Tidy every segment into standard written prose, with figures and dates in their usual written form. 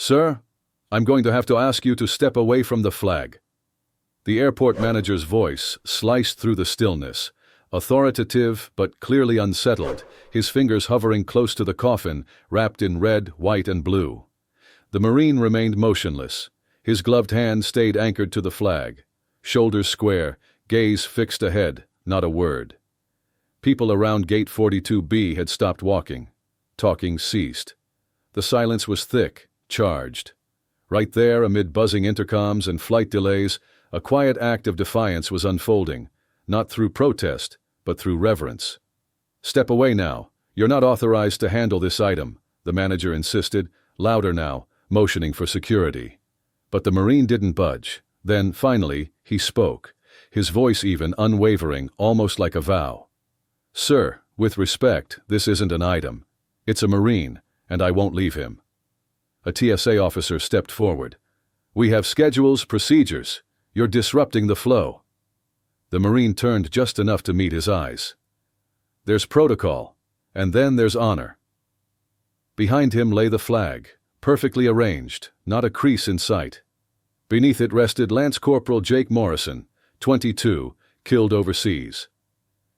"Sir, I'm going to have to ask you to step away from the flag." The airport manager's voice sliced through the stillness, authoritative but clearly unsettled, his fingers hovering close to the coffin, wrapped in red, white, and blue. The Marine remained motionless. His gloved hand stayed anchored to the flag. Shoulders square, gaze fixed ahead, not a word. People around Gate 42B had stopped walking. Talking ceased. The silence was thick, charged. Right there, amid buzzing intercoms and flight delays, a quiet act of defiance was unfolding, not through protest, but through reverence. "Step away now. You're not authorized to handle this item," the manager insisted, louder now, motioning for security. But the Marine didn't budge. Then, finally, he spoke, his voice even unwavering, almost like a vow. "Sir, with respect, this isn't an item. It's a Marine, and I won't leave him." A TSA officer stepped forward. "We have schedules, procedures. You're disrupting the flow." The Marine turned just enough to meet his eyes. "There's protocol, and then there's honor." Behind him lay the flag, perfectly arranged, not a crease in sight. Beneath it rested Lance Corporal Jake Morrison, 22, killed overseas.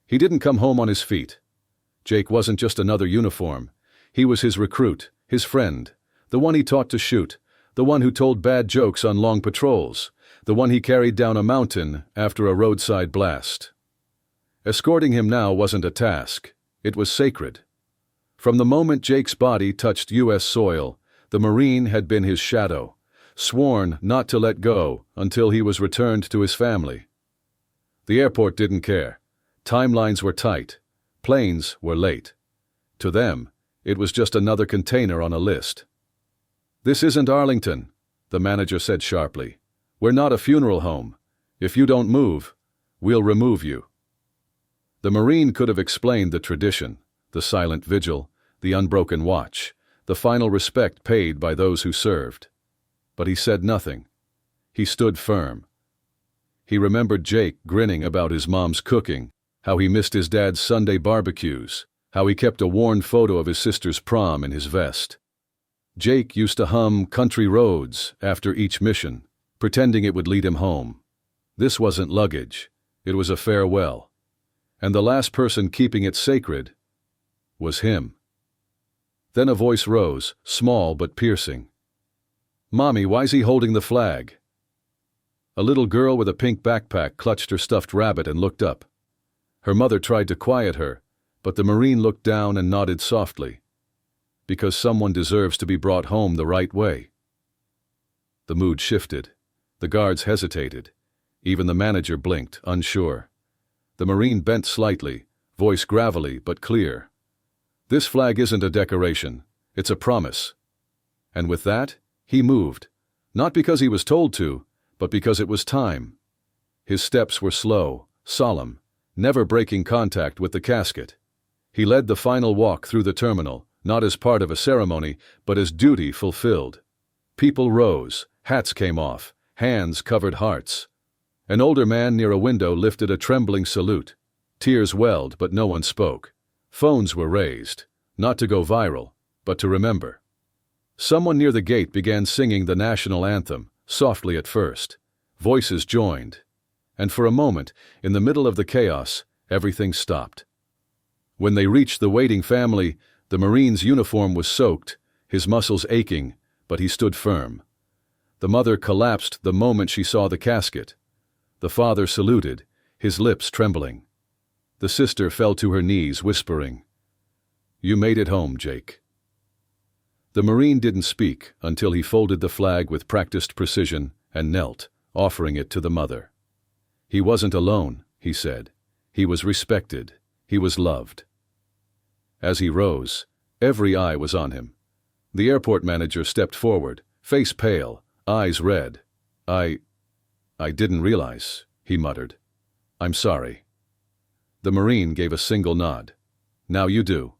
He didn't come home on his feet. Jake wasn't just another uniform. He was his recruit, his friend, the one he taught to shoot, the one who told bad jokes on long patrols, the one he carried down a mountain after a roadside blast. Escorting him now wasn't a task. It was sacred. From the moment Jake's body touched U.S. soil, the Marine had been his shadow, sworn not to let go until he was returned to his family. The airport didn't care. Timelines were tight. Planes were late. To them, it was just another container on a list. "This isn't Arlington," the manager said sharply. "We're not a funeral home. If you don't move, we'll remove you." The Marine could have explained the tradition, the silent vigil, the unbroken watch, the final respect paid by those who served. But he said nothing. He stood firm. He remembered Jake grinning about his mom's cooking, how he missed his dad's Sunday barbecues, how he kept a worn photo of his sister's prom in his vest. Jake used to hum Country Roads after each mission, pretending it would lead him home. This wasn't luggage. It was a farewell. And the last person keeping it sacred was him. Then a voice rose, small but piercing. "Mommy, why's he holding the flag?" A little girl with a pink backpack clutched her stuffed rabbit and looked up. Her mother tried to quiet her, but the Marine looked down and nodded softly. "Because someone deserves to be brought home the right way." The mood shifted. The guards hesitated. Even the manager blinked, unsure. The Marine bent slightly, voice gravelly but clear. "This flag isn't a decoration. It's a promise." And with that, he moved, not because he was told to, but because it was time. His steps were slow, solemn, never breaking contact with the casket. He led the final walk through the terminal, not as part of a ceremony, but as duty fulfilled. People rose, hats came off, hands covered hearts. An older man near a window lifted a trembling salute. Tears welled, but no one spoke. Phones were raised, not to go viral, but to remember. Someone near the gate began singing the national anthem, softly at first. Voices joined. And for a moment, in the middle of the chaos, everything stopped. When they reached the waiting family, the Marine's uniform was soaked, his muscles aching, but he stood firm. The mother collapsed the moment she saw the casket. The father saluted, his lips trembling. The sister fell to her knees, whispering, "You made it home, Jake." The Marine didn't speak until he folded the flag with practiced precision and knelt, offering it to the mother. He wasn't alone, he said. He was respected. He was loved. As he rose, every eye was on him. The airport manager stepped forward, face pale, eyes red. I didn't realize," he muttered. "I'm sorry." The Marine gave a single nod. "Now you do."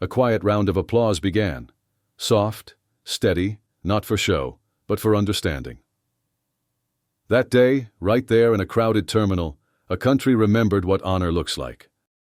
A quiet round of applause began. Soft, steady, not for show, but for understanding. That day, right there in a crowded terminal, a country remembered what honor looks like.